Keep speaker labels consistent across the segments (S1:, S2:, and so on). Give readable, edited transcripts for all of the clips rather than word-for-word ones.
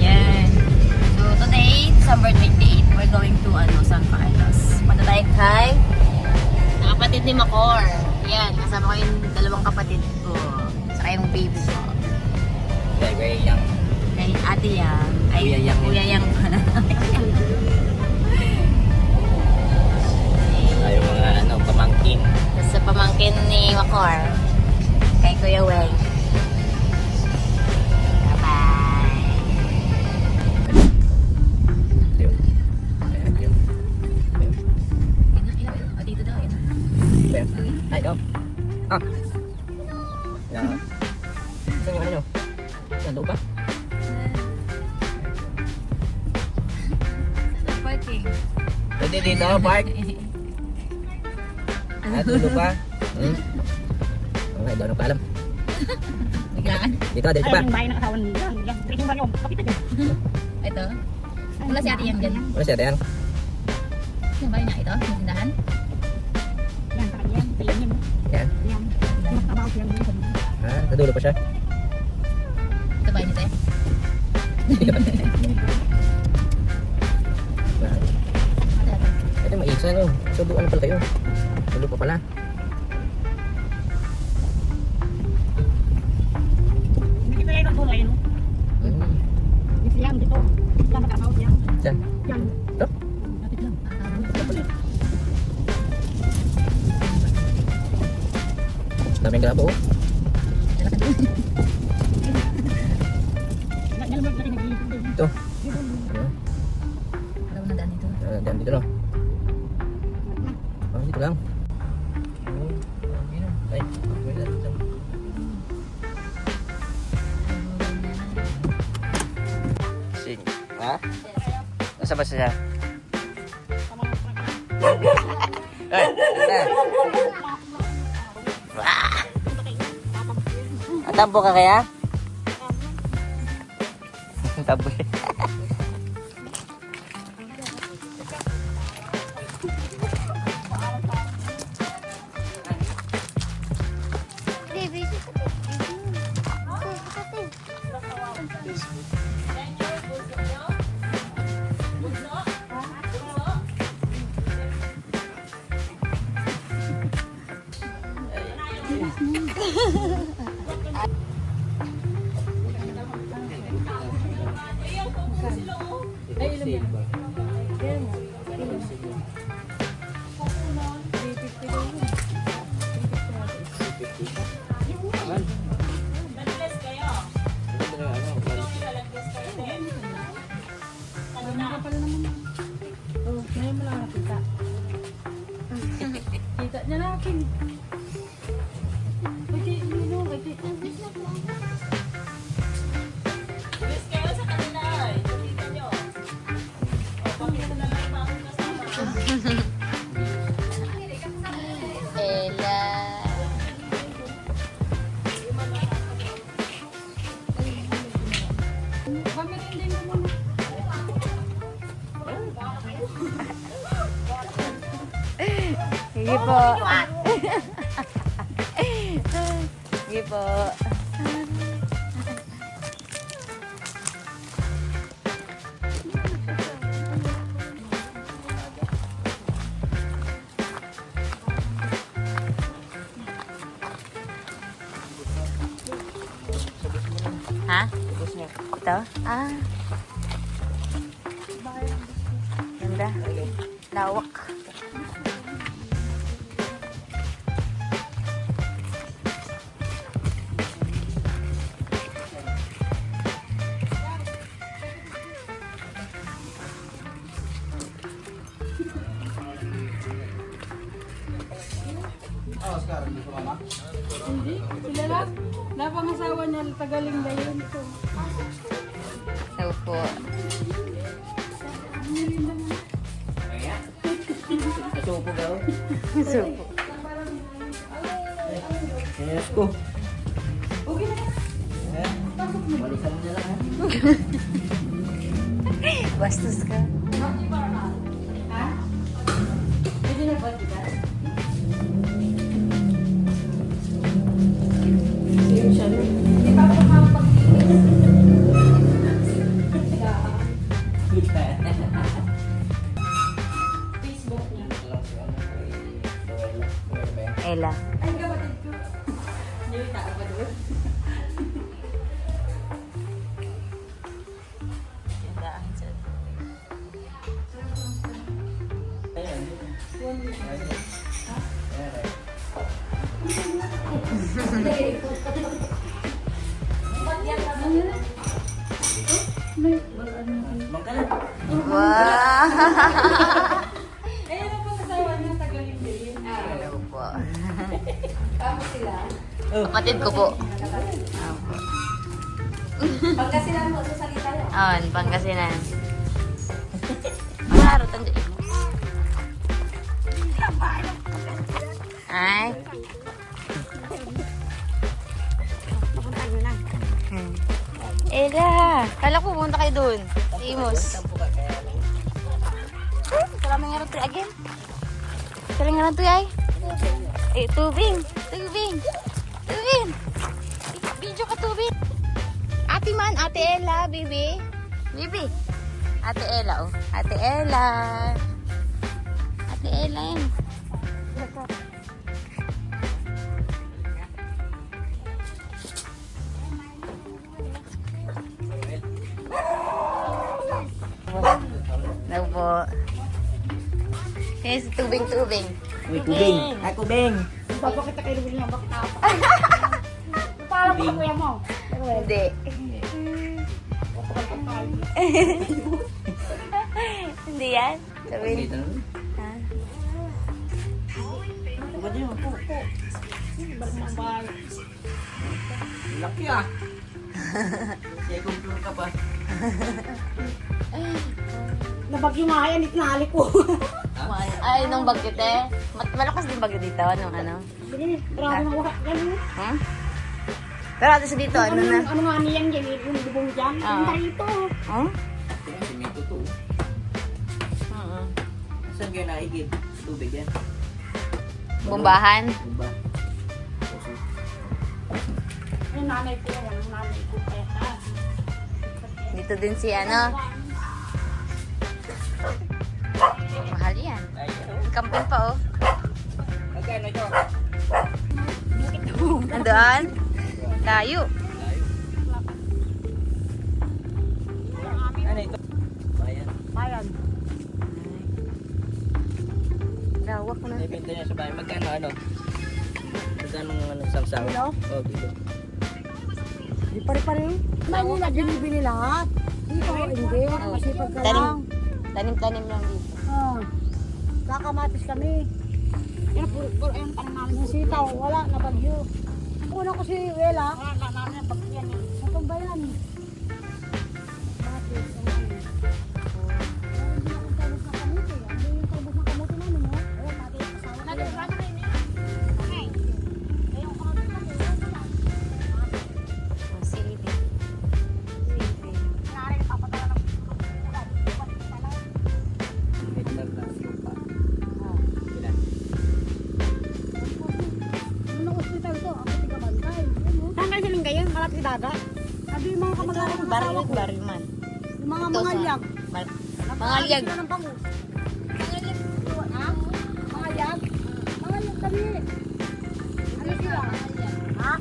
S1: Yan. So today, December 28, we're going to San Carlos. Punta tayo kay kapatid ni Macor. Yan, kasama ko yung dalawang kapatid ko. Saka yung baby ko.
S2: Very young.
S1: Kay ate Yang. Ay, kuya Yang pala.
S2: Ay, mga pamangkin.
S1: Tapos sa pamangkin ni Macor. Kay Kuya Weng.
S2: Ay, oh. Ah. Yan. Saan yung ano nyo? Nandun ba?
S1: Parking.
S2: Pwede dito, park. Ah, dulo pa. Okay, daw nang paalam.
S1: Biglaan.
S2: Dito, dito pa.
S3: Yung bahay ng asawa niya. Yung bahay ng kapitan niya.
S1: Ito. Wala si ate Yang dyan.
S2: Ano siya, Dayan?
S1: Yung bahay niya ito, yung tindahan.
S3: Yan, sa kanya. Tingnan niya.
S2: Yan.
S3: Yan. Mas kabaw siya.
S2: Ah, nadulo pa siya.
S1: Ito bahay niya tayo.
S2: Ito maisa, no? So, doon pala kayo. Dulo pa pala.
S3: Nakita lang ang tulay, no? Yung siyang dito. Yan, magkabaw siya.
S2: Diyan.
S3: Yan.
S2: Ito?
S1: Lapit lang.
S2: Daming grabo, oh.
S3: Nalamag na rin nag-iisip din.
S2: Ito. Ano?
S1: Alam na daan dito.
S2: Diyan, dito, no? Ah, dito lang. Ay, wala dito. Sing. Ha? Nasa ba siya? Ay, tampo ka kaya? Tampo.
S3: Kita niya na akin.
S1: Ella. Sige po. Sige po. Ha? Ito? Ah. Ganda. Lawak.
S3: Hindi, sila lang. Napangasawa niya, tagaling na yun.
S1: So po.
S2: Supo daw.
S1: Supo.
S2: Yes ko.
S3: Okay na.
S2: Balikan niya lang, ha?
S1: Bastos ka.
S3: Ha? Pwede na ba, diba? Hindi pa ako makapag-inis.
S2: Mangkala.
S1: Wow!
S3: Ayun ang pagkasawa niya, tagal-ibig.
S1: Hello po.
S3: Tapos sila.
S1: Kapatid ko po.
S3: Pagkasilan mo sa salita yun.
S1: On, Pangasinan. Klaro, tanda. Ay.
S3: Papunta nyo na.
S1: Ella, kala ko pumunta kayo doon. Sa Imus. Salamang nga rin again. Salamang nga rin ay. Eh, tubing. Tubing. Tubing. Video ka tubing. Ate man, Ate Ella, baby. Baby. Ate Ella, oh. Ate Ella. Ate Ella yan. Hello po. Yes, tubing-tubing.
S2: Uy, kubing. Ay, kubing.
S3: Papakita kayo niya, bakit ako. Parang ko kuya mo.
S1: Hindi. Hindi yan. Sabihin.
S2: Dito na.
S1: Ha?
S2: Tugad niyo. Laki ah. Kaya kumpul ka pa.
S3: Nabagyo nga yan, itinali ko.
S1: Ay, nung bagyo te. Malakas din bagyo dito. Nung ano?
S3: Grabe na wala. Ganun.
S1: Huh? Pero ate sa dito, ano na?
S3: Ano nga niyan yan, yung bubong dyan.
S1: Ah.
S3: Punta rito.
S1: Huh?
S2: Ito yung simento to.
S1: Oo.
S2: Saan kayo naigib? Tubig yan.
S1: Bumbahan.
S2: Bumba.
S3: Yung nanay ko yan, yung nanay ko kaya ka.
S1: Dito din si ano. Mahal yan. Camping pa oh.
S2: Magkano ito?
S1: Nandaan? Tayo.
S2: Ano ito? Bayan.
S3: Bayan.
S1: Lawak na.
S2: Ibenta niya sa bayan. Magkano ano? Magkano ano samsam?
S3: Kilo?
S2: Oh, kilo.
S3: Di pare-pare. May nila, binibili lahat. Dito, hindi. Masipag ka lang.
S1: Tanim-tanim lang dito.
S3: Kakamatis kami. Yan, puro yung tanong namin. Yung sitaw, wala, nabagyo. Una ko si Wela. Wala, namin ang bagyo yan. Matong ba yan? Matis, ang ano. Hindi akong talbos na kamuti. Ano yung talbos na kamuti namin, no? Ayun, matis, kasama ko. Nagagano kayo niya? Okay. Ayun, kamuti namin.
S1: Oh, silbi. Silbi.
S3: Nangyari, napapatala ng kulay. Balik pa lang.
S2: Hektar na lupa.
S1: Oh.
S2: Ilan?
S3: Nung hospital to, ako tiga-bantay. Saan kayo siling kayo? Malapit sa dagat? Sabi yung mga kamag-anak ng asawa ko.
S1: Baril man.
S3: Yung mga
S1: Ito,
S3: mangalyag.
S1: Mangalyag.
S3: Sila ng bangus. Mangalyag. Ha? Mangalyag? Mangalyag kami. Ano sila? Ha?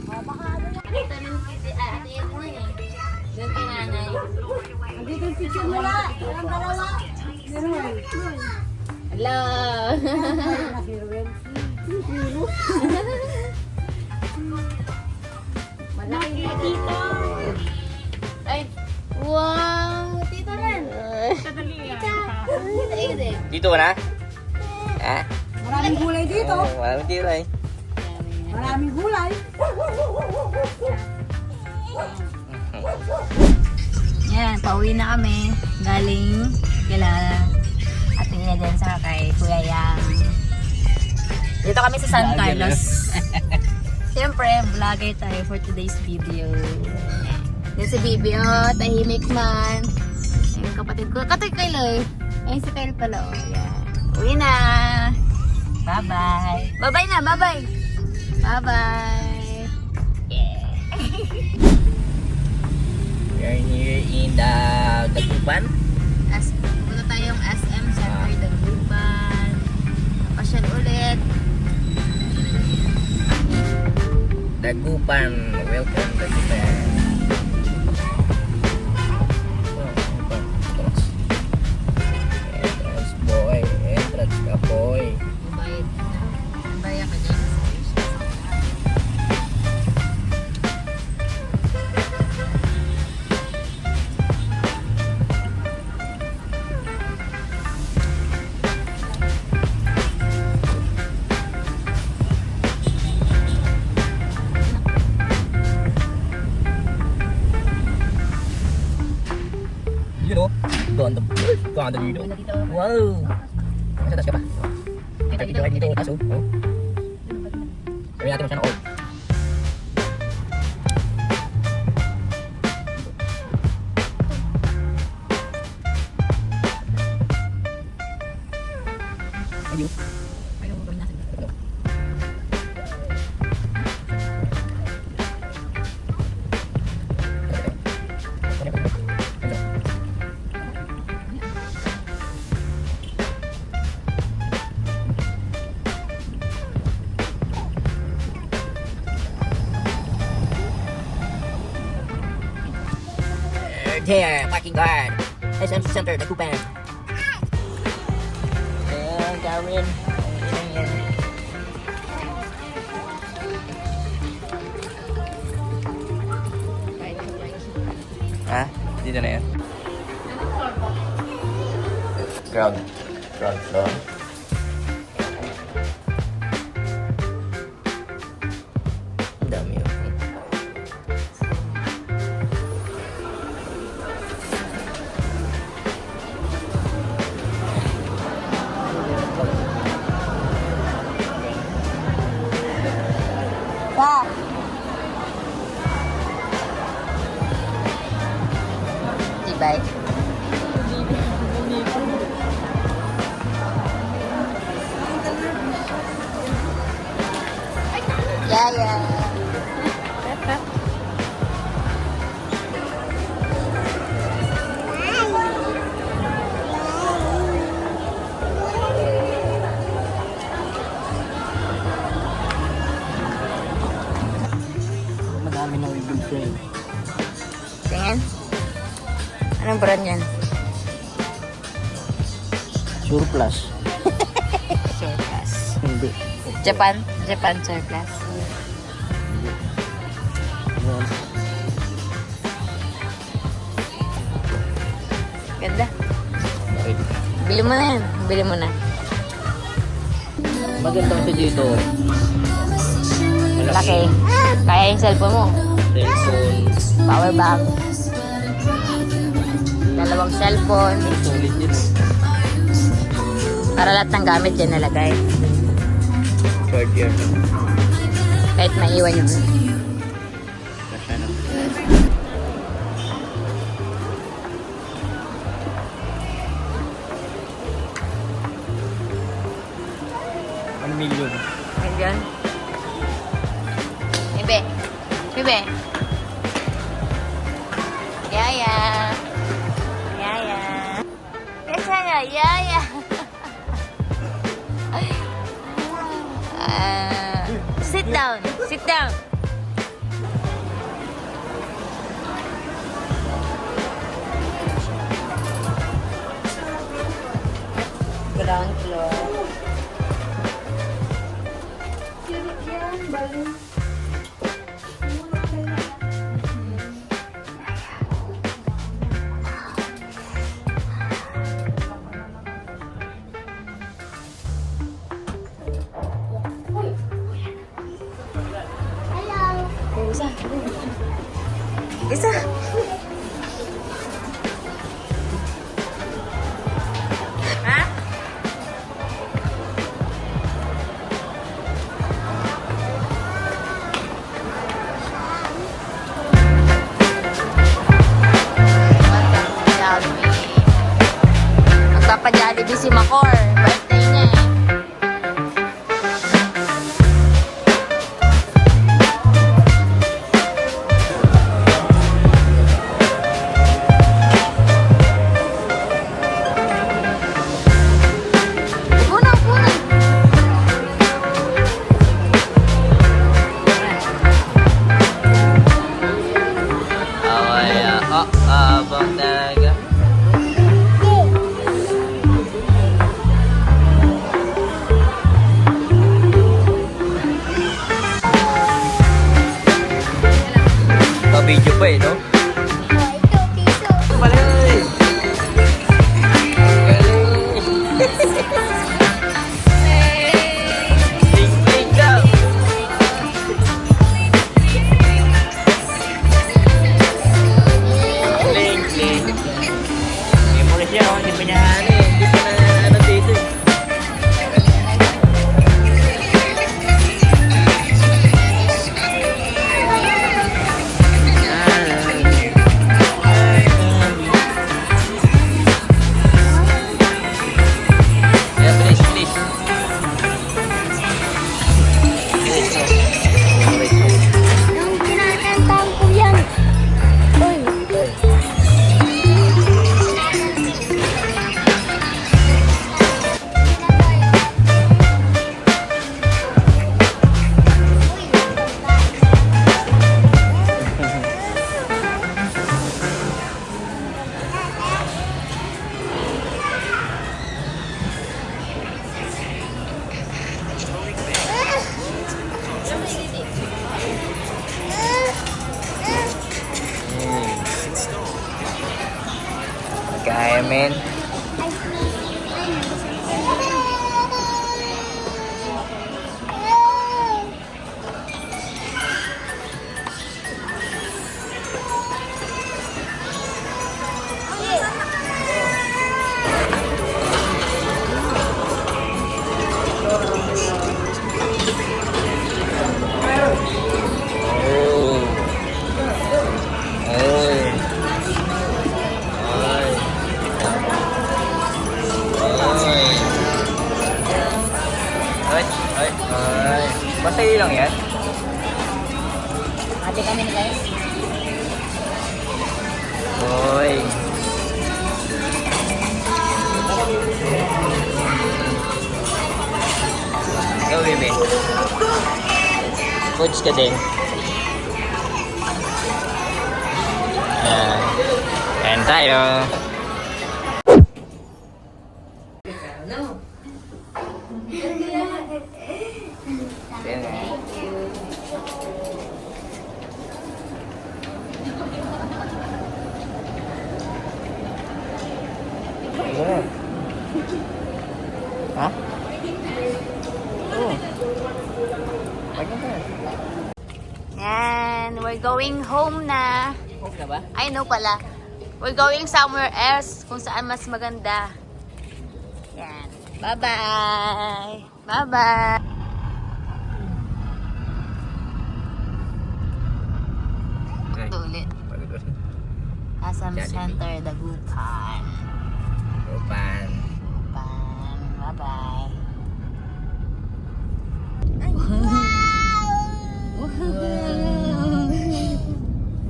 S3: O, baka ano yan?
S1: Ate yan mo eh. Doon kay nanay.
S3: Andito yung picture nila. Walang dalawa. Meron.
S1: Hello.
S3: Ayun na si Ruel. Hero. Malaki na dito.
S1: Ay. Wow. Tito rin.
S3: Sadali
S2: Dito ka na? Ha?
S3: Maraming gulay dito.
S2: Walang tira eh.
S3: Maraming gulay.
S1: Yan, pauwi na kami. Galing kila Ate niya dyan sa kay Kuya Yang. Dito kami sa San Carlos. Siyempre, vlogger tayo for today's video. Yan si Bibi, oh, tahimik man. Yung kapatid ko. Katoy Kyle, eh. Ayun si Kyle pala, oh. Yan. Uwi na. Bye-bye. Bye-bye na, bye-bye. Bye-bye. Yeah.
S2: We are here in the Dagupan.
S1: Punta tayong SM Center, Dagupan. Pasyal ulit.
S2: Dagupan. Welcome Dagupan. Entrance boy. Entrance ka po. Ganda. Ganda dito.
S1: Ganda dito.
S2: Wow. Nasa taas ka pa.
S1: Kita
S2: Dito kayo dito. Taas oh. Oh. Gawin natin mo siya ng all. Ayun.
S1: Ayaw mo gawin natin.
S2: There, parking guard. SMC Center, Dagupan. Ayan, Darwin. Ayan. Ha? Dito na yan. Ground floor. Ang dami yun.
S3: Pa,
S1: Tibay. Yaya.
S2: Madami na yung good frame.
S1: Tingin. Anong brand yan?
S2: Surplus.
S1: Surplus.
S2: Hindi.
S1: Japan surplus.
S2: Ayan.
S1: Ganda.
S2: Okay.
S1: Bili mo na yan. Bili mo na.
S2: Maganda kasi dito.
S1: Laki. Kaya yung cellphone mo.
S2: Cellphone.
S1: Power bank. Dalawang cellphone.
S2: Solid yun.
S1: Para lahat ng gamit yan nalagay.
S2: Charger.
S1: Kahit maiwan yun.
S2: Kasya na. $1 million.
S1: Ayun. Bibe. Bibe. Yaya. Yaya. Kesa nga, yaya. Sit down. Sit down. Ground floor. Isa. Ha? Magpapa-Jollibee si Macor. Birthday niya eh.
S2: Abang talaga. Pa-video pa eh, no? Balay! Ling-ling ka! Ling-ling. Memory. Yan, hindi pa niya ano eh. Hindi pa na ano dito eh. Yeah, please, please.
S3: Yung kinakantang ko yan. Uy.
S2: Kaya, men. Oh. Ay. Ay. Ay. Ay. Basta yun lang yan?
S1: Ate kami ni guys.
S2: Hoy. Ikaw, bebe. Coach ka din. Ayan. Ayan tayo. Ayan. Ayan. Ha? Oo. Maganda.
S1: And we're going home na.
S2: Okay na ba?
S1: I know pala. We're going somewhere else kung saan mas maganda. Yan. Bye-bye. Bye-bye. Ito ulit. Assam Center, Dagupan.
S2: Upan.
S1: Dagupan. Bye-bye.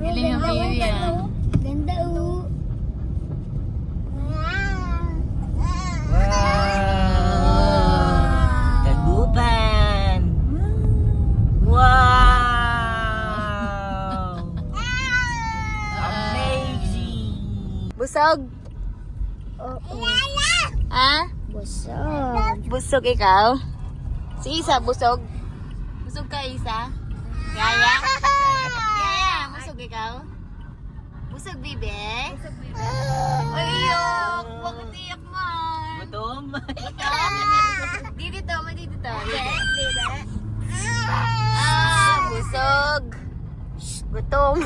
S1: Galing ang baby ah.
S3: Ganda o.
S2: Wow! Dagupan! Wow! Amazing!
S1: Busog?
S3: Oo.
S1: Ha?
S3: Busog.
S1: Busog ikaw? Si Isa, busog? Busog ka, Isa? Yaya? Yaya, busog ikaw? Busog, bibe? Busog, bibe? Ay, yok! Bakit iyak mo?
S2: Gutom?
S1: Dito, may dito. Ah, busog. Gutom.